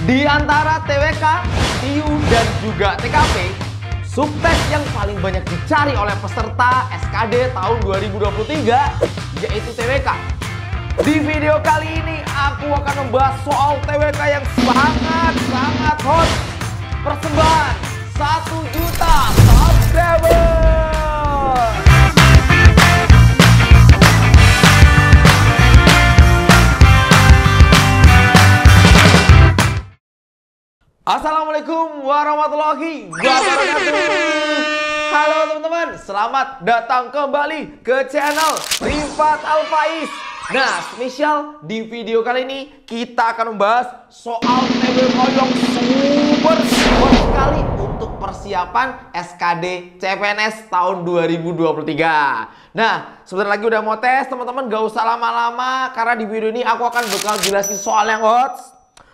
Di antara TWK, TIU, dan juga TKP, subtes yang paling banyak dicari oleh peserta SKD tahun 2023 yaitu TWK. Di video kali ini aku akan membahas soal TWK yang sangat hot. Persembahan 1 juta subscriber. Assalamualaikum warahmatullahi wabarakatuh. Halo teman-teman, selamat datang kembali ke channel Rifat Al Faiz. Nah, spesial di video kali ini kita akan membahas soal TWK yang super sekali untuk persiapan SKD CPNS tahun 2023. Nah, sebentar lagi udah mau tes, teman-teman gak usah lama-lama karena di video ini aku akan bakal jelasin soal yang hot.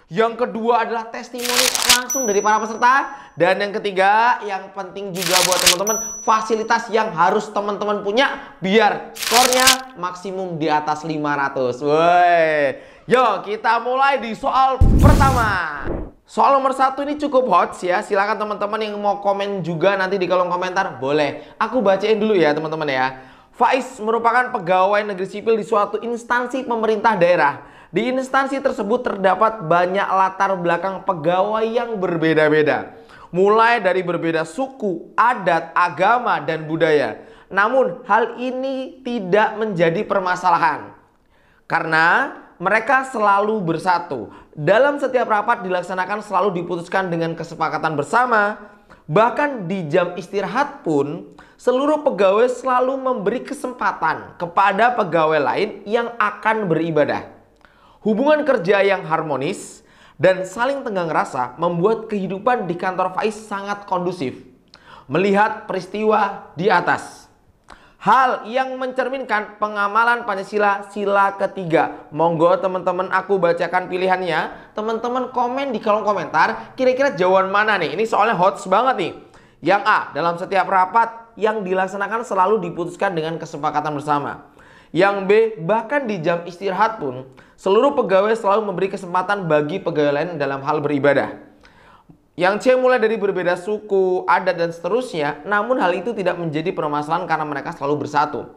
Yang kedua adalah testimoni langsung dari para peserta. Dan yang ketiga, yang penting juga buat teman-teman, fasilitas yang harus teman-teman punya biar skornya maksimum di atas 500. Woi, yuk kita mulai di soal pertama. Soal nomor 1 ini cukup hot ya. Silakan teman-teman yang mau komen juga nanti di kolom komentar, boleh. Aku bacain dulu ya teman-teman ya. Faiz merupakan pegawai negeri sipil di suatu instansi pemerintah daerah. Di instansi tersebut terdapat banyak latar belakang pegawai yang berbeda-beda. Mulai dari berbeda suku, adat, agama, dan budaya. Namun hal ini tidak menjadi permasalahan. Karena mereka selalu bersatu. Dalam setiap rapat dilaksanakan selalu diputuskan dengan kesepakatan bersama. Bahkan di jam istirahat pun seluruh pegawai selalu memberi kesempatan kepada pegawai lain yang akan beribadah. Hubungan kerja yang harmonis dan saling tenggang rasa membuat kehidupan di kantor Faiz sangat kondusif. Melihat peristiwa di atas, hal yang mencerminkan pengamalan Pancasila sila ketiga. Monggo teman-teman aku bacakan pilihannya. Teman-teman komen di kolom komentar kira-kira jawaban mana nih. Ini soalnya hot banget nih. Yang A, dalam setiap rapat yang dilaksanakan selalu diputuskan dengan kesepakatan bersama. Yang B, bahkan di jam istirahat pun seluruh pegawai selalu memberi kesempatan bagi pegawai lain dalam hal beribadah. Yang C, mulai dari berbeda suku, adat, dan seterusnya, namun hal itu tidak menjadi permasalahan karena mereka selalu bersatu.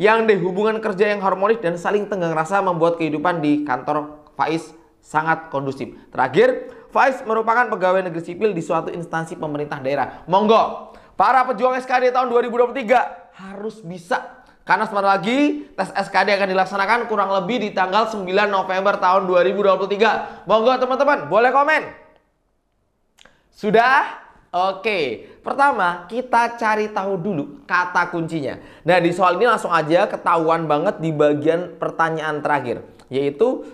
Yang D, hubungan kerja yang harmonis dan saling tenggang rasa membuat kehidupan di kantor Faiz sangat kondusif. Terakhir, Faiz merupakan pegawai negeri sipil di suatu instansi pemerintah daerah. Monggo, para pejuang SKD tahun 2023 harus bisa. Karena sebentar lagi tes SKD akan dilaksanakan kurang lebih di tanggal 9 November tahun 2023. Monggo teman-teman, boleh komen? Sudah? Oke. Pertama, kita cari tahu dulu kata kuncinya. Nah, di soal ini langsung aja ketahuan banget di bagian pertanyaan terakhir. Yaitu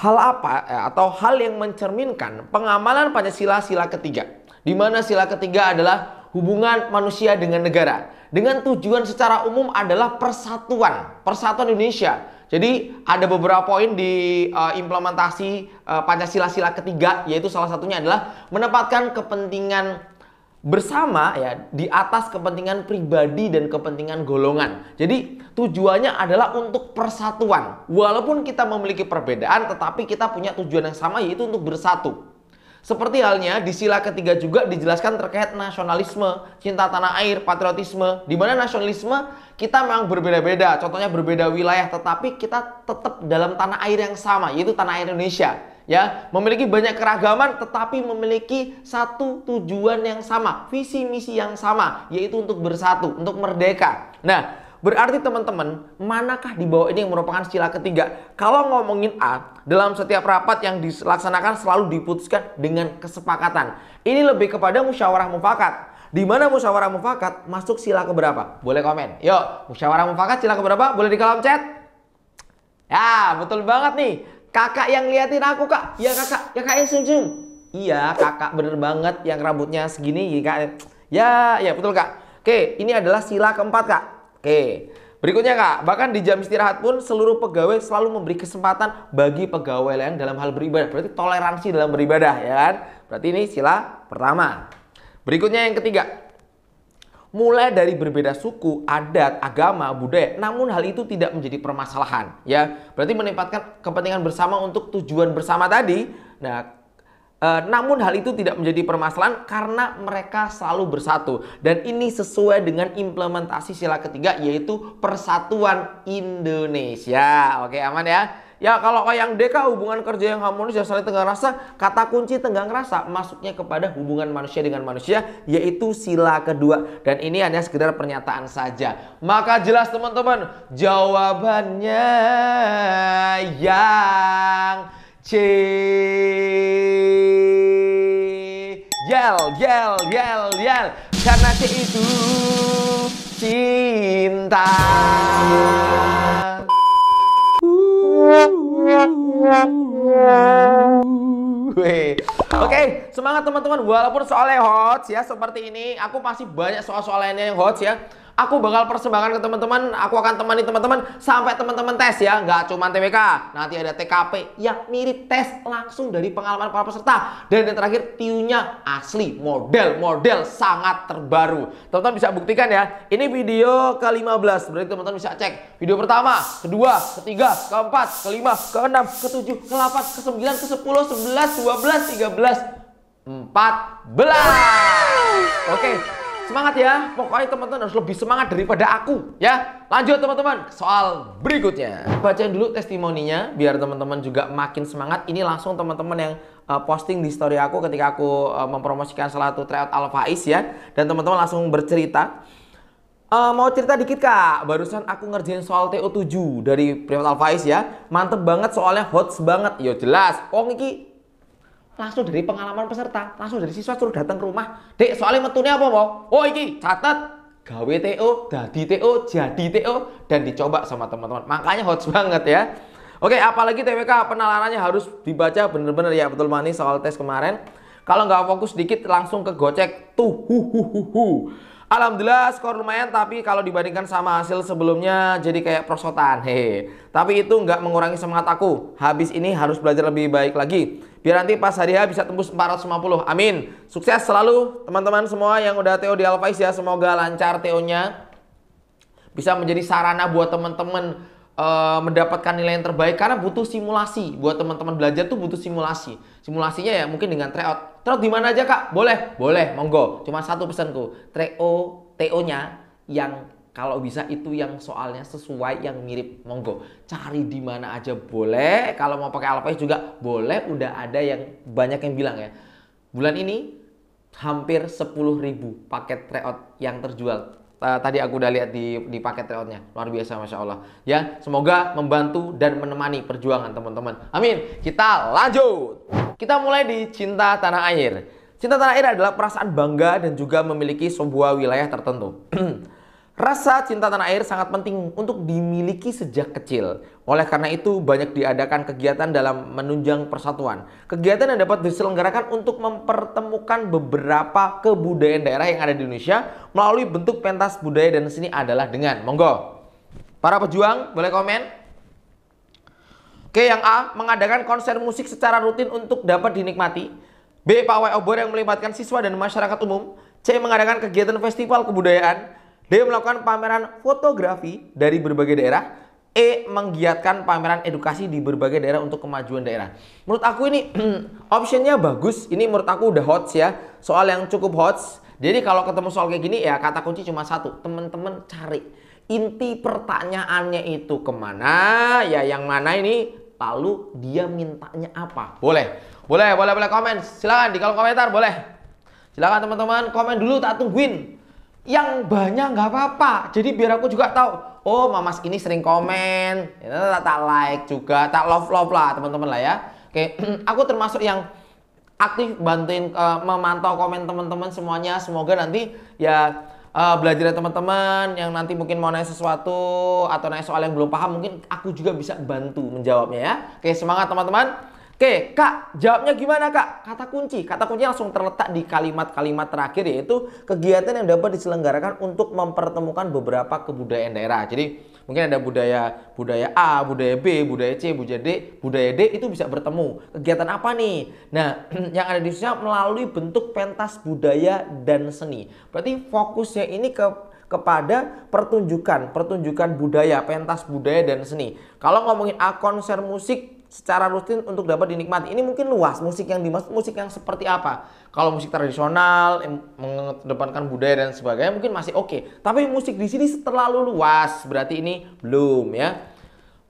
hal apa atau hal yang mencerminkan pengamalan Pancasila sila ketiga. Di mana sila ketiga adalah hubungan manusia dengan negara. Dengan tujuan secara umum adalah persatuan Indonesia. Jadi ada beberapa poin di implementasi Pancasila sila ketiga, yaitu salah satunya adalah menempatkan kepentingan bersama ya di atas kepentingan pribadi dan kepentingan golongan. Jadi tujuannya adalah untuk persatuan. Walaupun kita memiliki perbedaan, tetapi kita punya tujuan yang sama, yaitu untuk bersatu. Seperti halnya di sila ketiga juga dijelaskan terkait nasionalisme, cinta tanah air, patriotisme. Di mana nasionalisme kita memang berbeda-beda, contohnya berbeda wilayah, tetapi kita tetap dalam tanah air yang sama, yaitu tanah air Indonesia. Ya, memiliki banyak keragaman, tetapi memiliki satu tujuan yang sama, visi misi yang sama, yaitu untuk bersatu, untuk merdeka. Nah, berarti teman-teman, manakah di bawah ini yang merupakan sila ketiga? Kalau ngomongin A, dalam setiap rapat yang dilaksanakan selalu diputuskan dengan kesepakatan. Ini lebih kepada musyawarah mufakat. Di mana musyawarah mufakat masuk sila keberapa? Boleh komen. Yuk, musyawarah mufakat sila keberapa? Boleh di kolom chat. Ya, betul banget nih. Kakak yang liatin aku, Kak. Ya, Kakak. Ya, Kak yang senyum. Iya, Kakak bener banget yang rambutnya segini, Kak. Ya, betul, Kak. Oke, ini adalah sila keempat, Kak. Oke, berikutnya Kak, bahkan di jam istirahat pun seluruh pegawai selalu memberi kesempatan bagi pegawai lain dalam hal beribadah. Berarti toleransi dalam beribadah, ya kan? Berarti ini sila pertama. Berikutnya yang ketiga, mulai dari berbeda suku, adat, agama, budaya, namun hal itu tidak menjadi permasalahan, ya. Berarti menempatkan kepentingan bersama untuk tujuan bersama tadi. Nah, Namun hal itu tidak menjadi permasalahan karena mereka selalu bersatu. Dan ini sesuai dengan implementasi sila ketiga, yaitu Persatuan Indonesia. Oke, aman ya? Ya, kalau yang DK hubungan kerja yang harmonis dan saling tenggang rasa, kata kunci tenggang rasa masuknya kepada hubungan manusia dengan manusia, yaitu sila kedua. Dan ini hanya sekedar pernyataan saja. Maka jelas teman-teman, jawabannya yang C. Yel. Karena C itu cinta. Oke, semangat teman-teman. Walaupun soalnya hot ya seperti ini, aku masih banyak soal-soal lainnya yang hot ya. Aku bakal persembahkan ke teman-teman. Aku akan temani teman-teman sampai teman-teman tes ya. Nggak cuma TWK, nanti ada TKP yang mirip tes langsung dari pengalaman para peserta. Dan yang terakhir, tiunya asli, model sangat terbaru. Teman-teman bisa buktikan ya. Ini video ke-15. Berarti teman-teman bisa cek video pertama, kedua, ketiga, keempat, kelima, keenam, ketujuh, ke-8, ke-9, ke-10, 11, 12, 13, 14. Oke. Semangat ya, pokoknya teman-teman harus lebih semangat daripada aku ya. Lanjut teman-teman, soal berikutnya. Bacain dulu testimoninya biar teman-teman juga makin semangat. Ini langsung teman-teman yang posting di story aku ketika aku mempromosikan salah satu tryout Al Faiz ya. Dan teman-teman langsung bercerita. Mau cerita dikit kak, barusan aku ngerjain soal TO7 dari tryout Al Faiz ya. Mantep banget soalnya, hot banget. Yo jelas, iki langsung dari pengalaman peserta, langsung dari siswa suruh datang ke rumah. Dek, soalnya metune apa mau? Oh iki catat, gawe TO, jadi TO, dan dicoba sama teman-teman. Makanya hot banget ya. Oke, apalagi TWK penalarannya harus dibaca bener-bener ya, betul manis soal tes kemarin. Kalau nggak fokus dikit langsung ke gocek tuh. Alhamdulillah skor lumayan, tapi kalau dibandingkan sama hasil sebelumnya jadi kayak prosotan. Hehe. Tapi itu nggak mengurangi semangat aku. Habis ini harus belajar lebih baik lagi. Biar nanti pas hari H bisa tembus 450. Amin. Sukses selalu teman-teman semua yang udah TO di Al Faiz ya. Semoga lancar TO-nya. Bisa menjadi sarana buat teman-teman mendapatkan nilai yang terbaik, karena butuh simulasi. Buat teman-teman belajar tuh butuh simulasi. Simulasinya ya mungkin dengan tryout. Tryout di mana aja kak? Boleh, monggo. Cuma satu pesanku, TO-nya yang kalau bisa itu yang soalnya sesuai, yang mirip, monggo. Cari di mana aja boleh. Kalau mau pakai Al Faiz juga boleh. Udah ada yang banyak yang bilang ya. Bulan ini hampir 10.000 paket tryout yang terjual. Tadi aku udah lihat di paket tryoutnya. Luar biasa, Masya Allah ya. Semoga membantu dan menemani perjuangan teman-teman. Amin. Kita lanjut. Kita mulai di cinta tanah air. Cinta tanah air adalah perasaan bangga dan juga memiliki sebuah wilayah tertentu. Rasa cinta tanah air sangat penting untuk dimiliki sejak kecil. Oleh karena itu banyak diadakan kegiatan dalam menunjang persatuan. Kegiatan yang dapat diselenggarakan untuk mempertemukan beberapa kebudayaan daerah yang ada di Indonesia melalui bentuk pentas budaya dan seni adalah dengan, monggo. Para pejuang boleh komen. Oke, yang A, mengadakan konser musik secara rutin untuk dapat dinikmati. B, pawai obor yang melibatkan siswa dan masyarakat umum. C, mengadakan kegiatan festival kebudayaan. D, melakukan pameran fotografi dari berbagai daerah. E, menggiatkan pameran edukasi di berbagai daerah untuk kemajuan daerah. Menurut aku ini optionnya bagus. Ini menurut aku udah hot ya. Soal yang cukup hot. Jadi kalau ketemu soal kayak gini ya kata kunci cuma satu. Teman-teman cari inti pertanyaannya itu kemana. Ya yang mana ini. Lalu dia mintanya apa. Boleh komen. Silakan di kolom komentar boleh. Silakan teman-teman komen dulu, tak tungguin. Yang banyak nggak apa-apa. Jadi biar aku juga tahu. Oh, Mamas ini sering komen. Tak like juga, tak love lah teman-teman lah ya. Oke, aku termasuk yang aktif bantuin memantau komen teman-teman semuanya. Semoga nanti ya belajar teman-teman yang nanti mungkin mau nanya sesuatu atau nanya soal yang belum paham, mungkin aku juga bisa bantu menjawabnya ya. Oke, semangat teman-teman. Oke, Kak, jawabnya gimana Kak? Kata kuncinya langsung terletak di kalimat-kalimat terakhir, yaitu kegiatan yang dapat diselenggarakan untuk mempertemukan beberapa kebudayaan daerah. Jadi mungkin ada budaya A, budaya B, budaya C, budaya D itu bisa bertemu. Kegiatan apa nih? Nah, yang ada di Indonesia melalui bentuk pentas budaya dan seni. Berarti fokusnya ini kepada pertunjukan budaya, pentas budaya dan seni. Kalau ngomongin konser musik, secara rutin untuk dapat dinikmati. Ini mungkin luas, musik yang dimaksud musik yang seperti apa. Kalau musik tradisional, mengedepankan budaya dan sebagainya mungkin masih oke. Tapi musik di sini terlalu luas, berarti ini belum ya.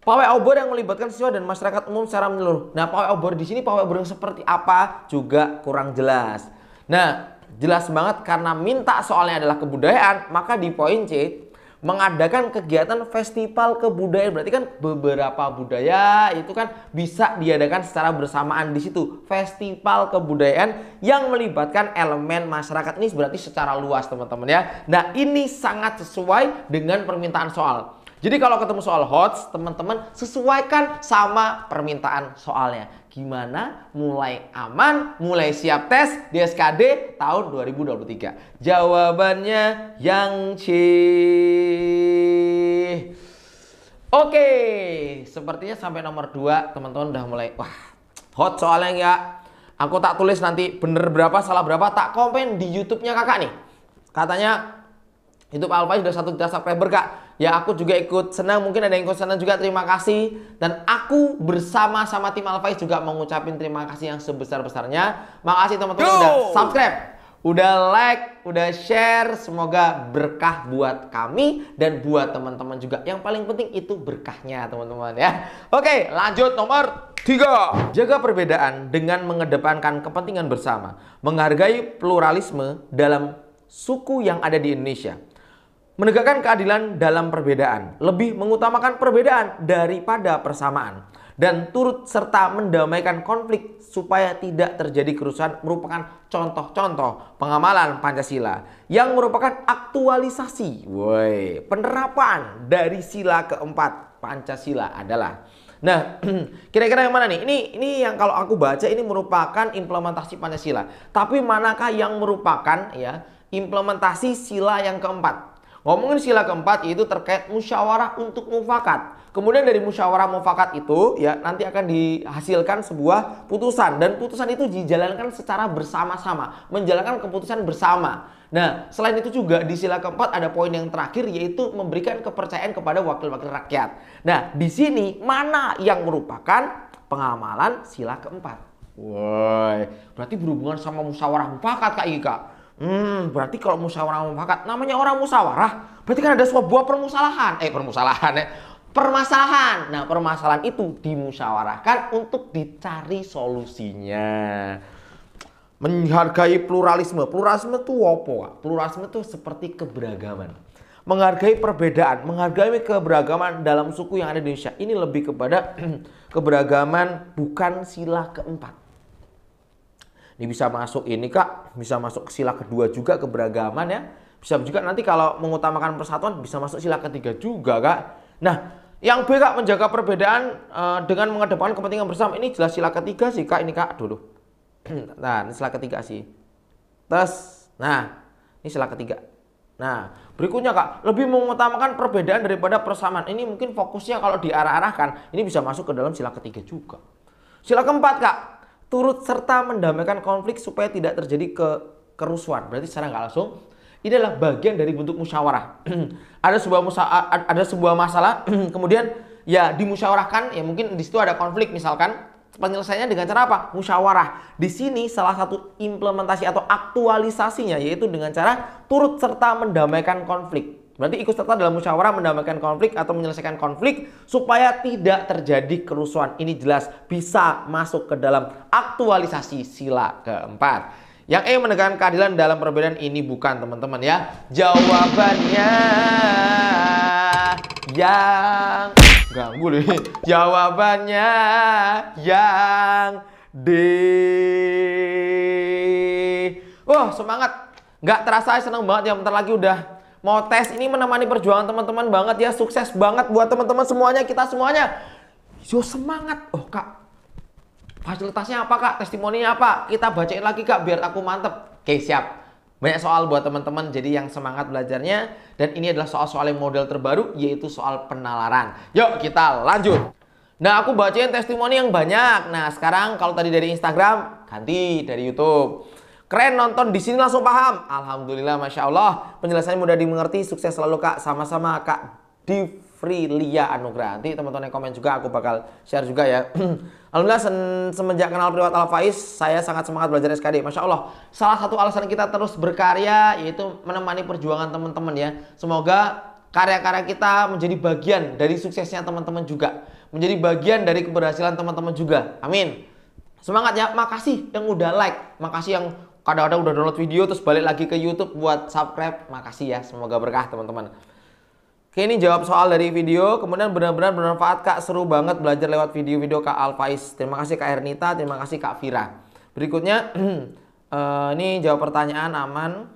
Pawai obor yang melibatkan siswa dan masyarakat umum secara menyeluruh. Nah, pawai obor di sini pawai obor yang seperti apa juga kurang jelas. Nah, jelas banget karena minta soalnya adalah kebudayaan, maka di poin C mengadakan kegiatan festival kebudayaan. Berarti kan beberapa budaya itu kan bisa diadakan secara bersamaan di situ. Festival kebudayaan yang melibatkan elemen masyarakat ini berarti secara luas teman-teman ya. Nah, ini sangat sesuai dengan permintaan soal. Jadi kalau ketemu soal HOTS, teman-teman sesuaikan sama permintaan soalnya. Gimana? Mulai aman, mulai siap tes di SKD tahun 2023. Jawabannya yang C. Oke, sepertinya sampai nomor 2 teman-teman udah mulai wah, hot soalnya ya. Aku tak tulis nanti bener berapa, salah berapa, tak komen di YouTube-nya kakak nih. Katanya YouTube Alfaiz sudah 1 juta subscriber kak. Ya aku juga ikut senang, mungkin ada yang ikut senang juga, terima kasih. Dan aku bersama-sama tim Alfaiz juga mengucapin terima kasih yang sebesar-besarnya. Makasih teman-teman udah subscribe, udah like, udah share. Semoga berkah buat kami dan buat teman-teman juga. Yang paling penting itu berkahnya teman-teman ya. Oke, lanjut nomor 3. Jaga perbedaan dengan mengedepankan kepentingan bersama. Menghargai pluralisme dalam suku yang ada di Indonesia. Menegakkan keadilan dalam perbedaan, lebih mengutamakan perbedaan daripada persamaan, dan turut serta mendamaikan konflik supaya tidak terjadi kerusuhan merupakan contoh-contoh pengamalan Pancasila yang merupakan aktualisasi penerapan dari sila keempat Pancasila adalah. Nah, kira-kira yang mana nih? Ini yang kalau aku baca ini merupakan implementasi Pancasila. Tapi manakah yang merupakan ya implementasi sila yang keempat? Ngomongin sila keempat itu terkait musyawarah untuk mufakat. Kemudian dari musyawarah mufakat itu ya nanti akan dihasilkan sebuah putusan. Dan putusan itu dijalankan secara bersama-sama. Menjalankan keputusan bersama. Nah selain itu juga di sila keempat ada poin yang terakhir yaitu memberikan kepercayaan kepada wakil-wakil rakyat. Nah di sini mana yang merupakan pengamalan sila keempat? Woi, berarti berhubungan sama musyawarah mufakat Kak Ika. Berarti kalau musyawarah mufakat namanya orang musyawarah, berarti kan ada sebuah permasalahan. Nah, permasalahan itu dimusyawarahkan untuk dicari solusinya. Menghargai pluralisme. Pluralisme itu apa? Pluralisme itu seperti keberagaman. Menghargai perbedaan, menghargai keberagaman dalam suku yang ada di Indonesia. Ini lebih kepada keberagaman bukan sila keempat. Ini bisa masuk ini kak, bisa masuk sila kedua juga keberagaman ya. Bisa juga nanti kalau mengutamakan persatuan bisa masuk sila ketiga juga kak. Nah yang B kak, menjaga perbedaan dengan mengedepankan kepentingan bersama. Ini jelas sila ketiga sih kak, ini kak dulu. Nah ini sila ketiga sih. Terus, nah ini sila ketiga. Nah berikutnya kak, lebih mengutamakan perbedaan daripada persamaan. Ini mungkin fokusnya kalau diarah-arahkan, ini bisa masuk ke dalam sila ketiga juga. Sila keempat kak, turut serta mendamaikan konflik supaya tidak terjadi kerusuhan. Berarti secara nggak langsung ini adalah bagian dari bentuk musyawarah. ada sebuah masalah, kemudian ya dimusyawarahkan, ya mungkin di situ ada konflik misalkan, penyelesaiannya dengan cara apa? Musyawarah. Di sini salah satu implementasi atau aktualisasinya yaitu dengan cara turut serta mendamaikan konflik. Berarti ikut serta dalam musyawarah mendamaikan konflik atau menyelesaikan konflik supaya tidak terjadi kerusuhan. Ini jelas bisa masuk ke dalam aktualisasi sila keempat. Yang E, menegakkan keadilan dalam perbedaan. Ini bukan teman-teman ya. Jawabannya yang ganggu nih. Jawabannya yang D. Wah semangat. Nggak terasa senang banget ya, bentar lagi udah mau tes. Ini menemani perjuangan teman-teman banget ya. Sukses banget buat teman-teman semuanya, kita semuanya. Yo semangat. Oh kak, fasilitasnya apa kak? Testimoninya apa? Kita bacain lagi kak biar aku mantep. Oke siap. Banyak soal buat teman-teman jadi yang semangat belajarnya. Dan ini adalah soal-soal yang model terbaru yaitu soal penalaran. Yuk kita lanjut. Nah aku bacain testimoni yang banyak. Nah sekarang kalau tadi dari Instagram, ganti dari YouTube. Keren, nonton di sini langsung paham. Alhamdulillah, masya Allah. Penjelasannya mudah dimengerti. Sukses selalu kak. Sama-sama kak Div Frilia Anugrah. Nanti teman-teman yang komen juga aku bakal share juga ya. Alhamdulillah semenjak kenal Privat Al Faiz, saya sangat semangat belajar SKD. Masya Allah, salah satu alasan kita terus berkarya yaitu menemani perjuangan teman-teman ya. Semoga karya-karya kita menjadi bagian dari suksesnya teman-teman juga, menjadi bagian dari keberhasilan teman-teman juga. Amin. Semangat ya. Makasih yang udah like, makasih yang kadang-kadang udah download video terus balik lagi ke YouTube buat subscribe. Makasih ya, semoga berkah teman-teman. Oke, ini jawab soal dari video. Kemudian benar-benar bermanfaat Kak, seru banget belajar lewat video-video Kak Al Faiz. Terima kasih Kak Ernita, terima kasih Kak Vira. Berikutnya ini jawab pertanyaan aman.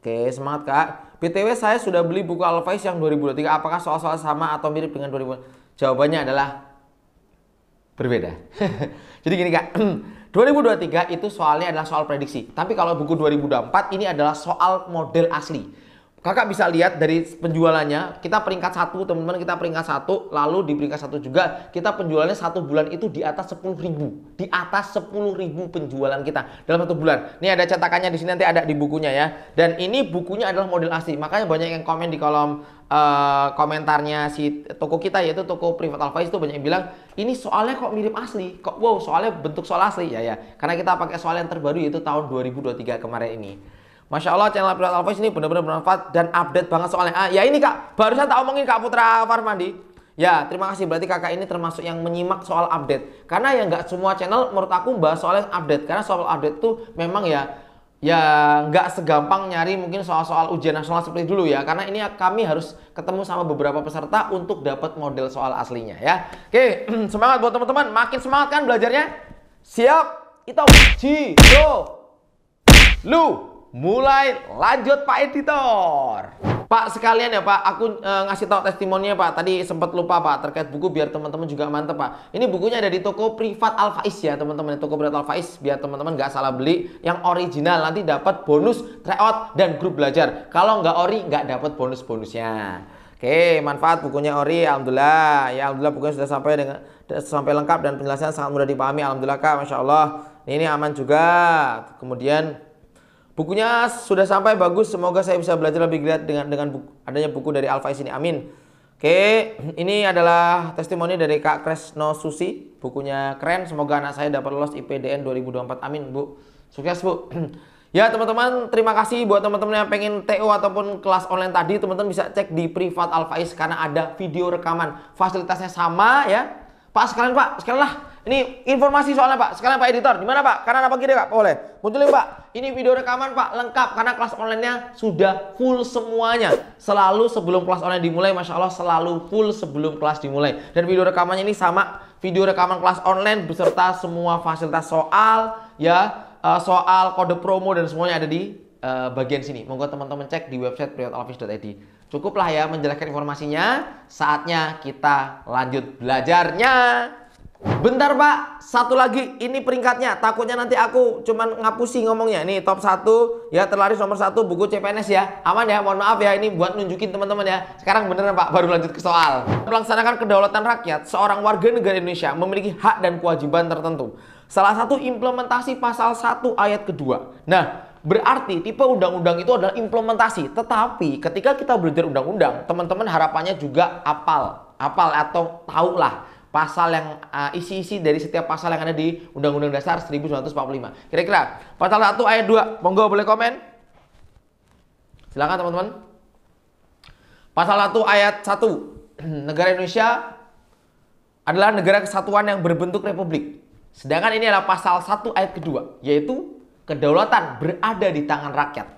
Oke, semangat Kak. BTW saya sudah beli buku Al Faiz yang 2023. Apakah soal-soal sama atau mirip dengan 2000? Jawabannya adalah berbeda. Jadi gini Kak, 2023 itu soalnya adalah soal prediksi. Tapi kalau buku 2024 ini adalah soal model asli. Kakak bisa lihat dari penjualannya, kita peringkat 1 teman-teman, kita peringkat 1, lalu di peringkat 1 juga kita penjualannya 1 bulan itu di atas 10.000. Di atas 10.000 penjualan kita dalam 1 bulan. Ini ada cetakannya di sini, nanti ada di bukunya ya. Dan ini bukunya adalah model asli. Makanya banyak yang komen di kolom komentarnya si toko kita, yaitu toko Privat Al Faiz, itu banyak yang bilang ini soalnya kok mirip asli, kok wow soalnya bentuk soal asli ya. Karena kita pakai soal yang terbaru yaitu tahun 2023 kemarin ini. Masya Allah, channel Privat Al Faiz ini benar-benar bermanfaat dan update banget soalnya. Ya ini Kak, barusan tak omongin Kak Putra Farmandi. Ya, terima kasih. Berarti kakak ini termasuk yang menyimak soal update. Karena ya nggak semua channel menurut aku bahas soal yang update. Karena soal update tuh memang ya nggak segampang nyari mungkin soal-soal ujian nasional seperti dulu ya. Karena ini kami harus ketemu sama beberapa peserta untuk dapat model soal aslinya ya. Oke, semangat buat teman-teman. Makin semangat kan belajarnya? Siap? Itu lu mulai, lanjut Pak Editor. Pak sekalian ya Pak, aku ngasih tahu testimoninya Pak. Tadi sempat lupa Pak terkait buku biar teman-teman juga mantep Pak. Ini bukunya ada di toko Privat Al Faiz ya teman-teman. Toko Privat Al Faiz biar teman-teman nggak salah beli. Yang original nanti dapat bonus tryout dan grup belajar. Kalau nggak ori nggak dapat bonus-bonusnya. Oke, manfaat bukunya ori, alhamdulillah. Ya alhamdulillah bukunya sudah sampai lengkap dan penjelasannya sangat mudah dipahami. Alhamdulillah Kak, masya Allah. Ini aman juga. Kemudian bukunya sudah sampai, bagus. Semoga saya bisa belajar lebih giat dengan adanya buku dari Al Faiz ini. Amin. Oke, ini adalah testimoni dari Kak Kresno Susi. Bukunya keren. Semoga anak saya dapat lolos IPDN 2024. Amin, Bu. Sukses, Bu. Ya, teman-teman, terima kasih buat teman-teman yang pengen TO ataupun kelas online tadi. Teman-teman bisa cek di Privat Al Faiz karena ada video rekaman. Fasilitasnya sama ya. Pak, sekalian lah. Ini informasi soalnya Pak, sekarang Pak Editor, gimana Pak? Kanan apa kiri Pak? Boleh, munculin Pak. Ini video rekaman Pak, lengkap karena kelas online-nya sudah full semuanya. Selalu sebelum kelas online dimulai, Masya Allah selalu full sebelum kelas dimulai. Dan video rekamannya ini sama video rekaman kelas online beserta semua fasilitas soal, ya, soal kode promo dan semuanya ada di bagian sini. Monggo teman-teman cek di website privatalfaiz.id. Cukuplah ya menjelaskan informasinya. Saatnya kita lanjut belajarnya. Bentar Pak, satu lagi, ini peringkatnya. Takutnya nanti aku cuman ngapusi ngomongnya. Ini top 1 ya, terlaris nomor 1 buku CPNS ya. Aman ya, mohon maaf ya, ini buat nunjukin teman-teman ya. Sekarang beneran Pak, baru lanjut ke soal. Melaksanakan kedaulatan rakyat, seorang warga negara Indonesia memiliki hak dan kewajiban tertentu. Salah satu implementasi pasal 1 ayat kedua. Nah, berarti tipe undang-undang itu adalah implementasi. Tetapi ketika kita belajar undang-undang, teman-teman harapannya juga hafal atau tahu lah pasal yang isi-isi dari setiap pasal yang ada di Undang-Undang Dasar 1945. Kira-kira pasal 1 ayat 2, monggo boleh komen. Silakan teman-teman. Pasal 1 ayat 1. Negara Indonesia adalah negara kesatuan yang berbentuk republik. Sedangkan ini adalah pasal 1 ayat kedua, yaitu kedaulatan berada di tangan rakyat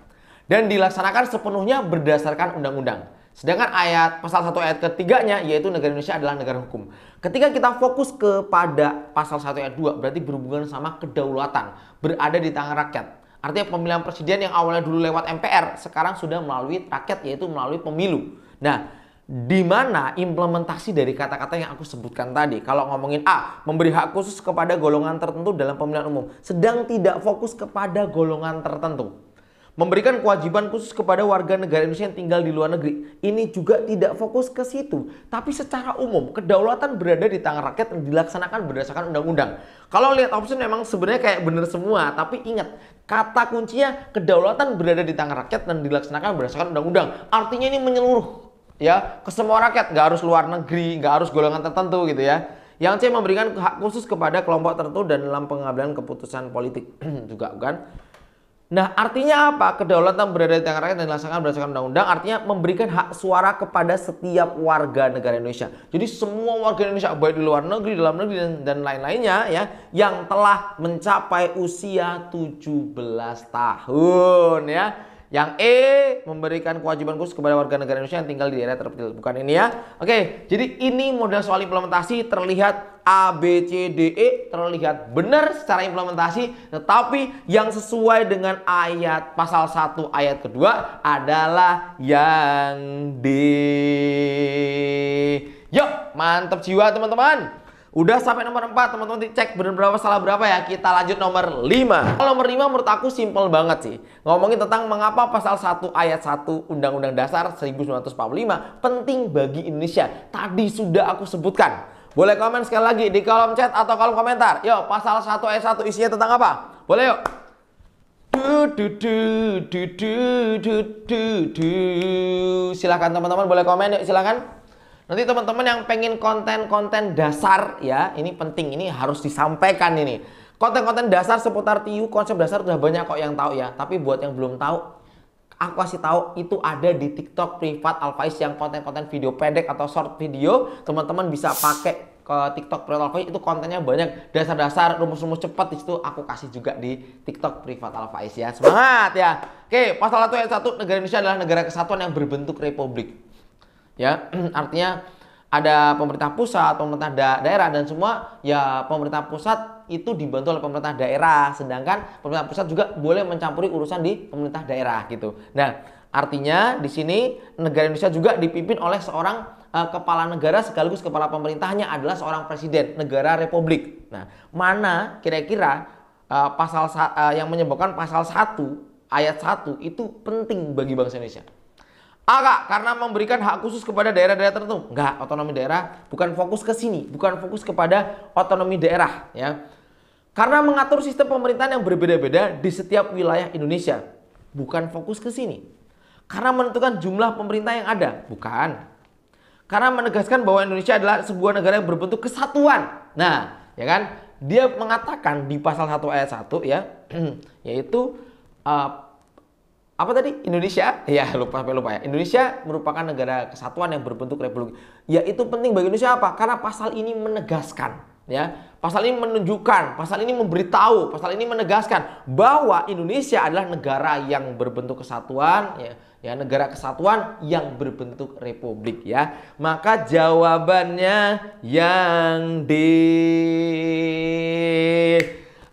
dan dilaksanakan sepenuhnya berdasarkan undang-undang. Sedangkan pasal 1 ayat ketiganya yaitu negara Indonesia adalah negara hukum. Ketika kita fokus kepada pasal 1 ayat 2 berarti berhubungan sama kedaulatan berada di tangan rakyat. Artinya pemilihan presiden yang awalnya dulu lewat MPR sekarang sudah melalui rakyat, yaitu melalui pemilu. Nah, di mana implementasi dari kata-kata yang aku sebutkan tadi. Kalau ngomongin memberi hak khusus kepada golongan tertentu dalam pemilihan umum, sedang tidak fokus kepada golongan tertentu. Memberikan kewajiban khusus kepada warga negara Indonesia yang tinggal di luar negeri. Ini juga tidak fokus ke situ. Tapi secara umum, kedaulatan berada di tangan rakyat dan dilaksanakan berdasarkan undang-undang. Kalau lihat option memang sebenarnya kayak bener semua. Tapi ingat, kata kuncinya kedaulatan berada di tangan rakyat dan dilaksanakan berdasarkan undang-undang. Artinya ini menyeluruh. ya ke semua rakyat, nggak harus luar negeri, nggak harus golongan tertentu gitu ya. Yang C memberikan hak khusus kepada kelompok tertentu dan dalam pengambilan keputusan politik juga kan. Nah, artinya apa? Kedaulatan berada di tangan rakyat dan dilaksanakan berdasarkan undang-undang, artinya memberikan hak suara kepada setiap warga negara Indonesia. Jadi semua warga Indonesia, baik di luar negeri, dalam negeri, dan lain-lainnya ya, yang telah mencapai usia 17 tahun ya. Yang E memberikan kewajiban khusus kepada warga negara Indonesia yang tinggal di daerah terpencil. Bukan ini ya. Oke, jadi ini model soal implementasi, terlihat A, B, C, D, E terlihat benar secara implementasi, tetapi yang sesuai dengan ayat pasal 1 ayat kedua adalah yang D. Yuk, mantap jiwa teman-teman. Udah sampai nomor 4, teman-teman dicek bener berapa salah berapa ya. Kita lanjut nomor 5. Kalau nomor 5 menurut aku simple banget sih. Ngomongin tentang mengapa pasal 1 ayat 1 Undang-Undang Dasar 1945 penting bagi Indonesia. Tadi sudah aku sebutkan. Boleh komen sekali lagi di kolom chat atau kolom komentar. Yuk, pasal 1 ayat 1 isinya tentang apa? Boleh yuk. Silahkan teman-teman, boleh komen yuk, silahkan. Nanti teman-teman yang pengen konten-konten dasar ya, ini penting, ini harus disampaikan ini. Konten-konten dasar seputar TIU, konsep dasar udah banyak kok yang tahu ya. Tapi buat yang belum tahu, aku kasih tahu itu ada di TikTok Privat Alfaiz yang konten-konten video pendek atau short video. Teman-teman bisa pakai ke TikTok Privat Alfaiz, itu kontennya banyak, dasar-dasar, rumus-rumus cepat di situ aku kasih juga di TikTok Privat Alfaiz ya. Semangat ya. Oke, pasal 1 ayat 1, negara Indonesia adalah negara kesatuan yang berbentuk republik. Ya, artinya ada pemerintah pusat, pemerintah daerah, dan semua ya pemerintah pusat itu dibantu oleh pemerintah daerah, sedangkan pemerintah pusat juga boleh mencampuri urusan di pemerintah daerah gitu. Nah, artinya di sini negara Indonesia juga dipimpin oleh seorang kepala negara sekaligus kepala pemerintahnya adalah seorang presiden negara republik. Nah, mana kira-kira pasal yang menyebabkan pasal 1 ayat 1 itu penting bagi bangsa Indonesia? A, Kak, karena memberikan hak khusus kepada daerah-daerah tertentu. Enggak, otonomi daerah bukan fokus ke sini, bukan fokus kepada otonomi daerah ya. Karena mengatur sistem pemerintahan yang berbeda-beda di setiap wilayah Indonesia. Bukan fokus ke sini. Karena menentukan jumlah pemerintah yang ada, bukan. Karena menegaskan bahwa Indonesia adalah sebuah negara yang berbentuk kesatuan. Nah, ya kan? Dia mengatakan di pasal 1 ayat 1 ya, yaitu apa tadi? Indonesia? Ya, lupa ya. Indonesia merupakan negara kesatuan yang berbentuk republik. Ya, itu penting bagi Indonesia apa? Karena pasal ini menegaskan, ya. Pasal ini menunjukkan, pasal ini memberitahu, pasal ini menegaskan bahwa Indonesia adalah negara yang berbentuk kesatuan, ya. Ya, negara kesatuan yang berbentuk republik ya. Maka jawabannya yang D.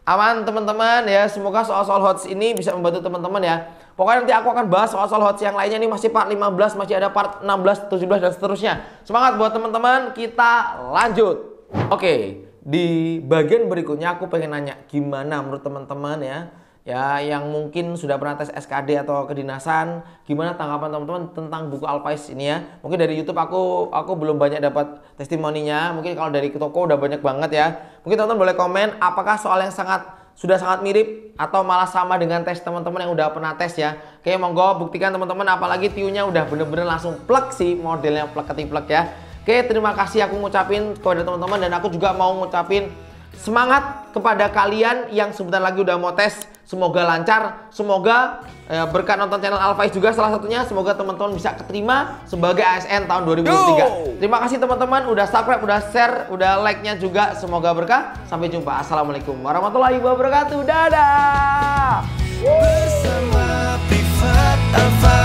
Aman teman-teman ya. Semoga soal-soal HOTS ini bisa membantu teman-teman ya. Pokoknya nanti aku akan bahas soal-soal HOTS yang lainnya nih, masih part 15, masih ada part 16, 17 dan seterusnya. Semangat buat teman-teman, kita lanjut. Oke, di bagian berikutnya aku pengen nanya gimana menurut teman-teman ya. Ya, yang mungkin sudah pernah tes SKD atau kedinasan, gimana tanggapan teman-teman tentang buku Alfaiz ini ya? Mungkin dari YouTube aku belum banyak dapat testimoninya. Mungkin kalau dari toko udah banyak banget ya. Mungkin teman-teman boleh komen apakah soal yang sudah sangat mirip atau malah sama dengan tes teman-teman yang udah pernah tes ya. Oke, monggo buktikan teman-teman, apalagi TIU-nya udah bener-bener langsung plek sih, modelnya plek ketik plek ya. Oke, terima kasih aku ngucapin kepada teman-teman, dan aku juga mau ngucapin semangat kepada kalian yang sebentar lagi udah mau tes. Semoga lancar, semoga berkat nonton channel Alfaiz juga salah satunya, semoga teman-teman bisa keterima sebagai ASN tahun 2023. Terima kasih teman-teman udah subscribe, udah share, udah like-nya juga, semoga berkah. Sampai jumpa. Assalamualaikum warahmatullahi wabarakatuh. Dadah. Bersama Privat Alfaiz.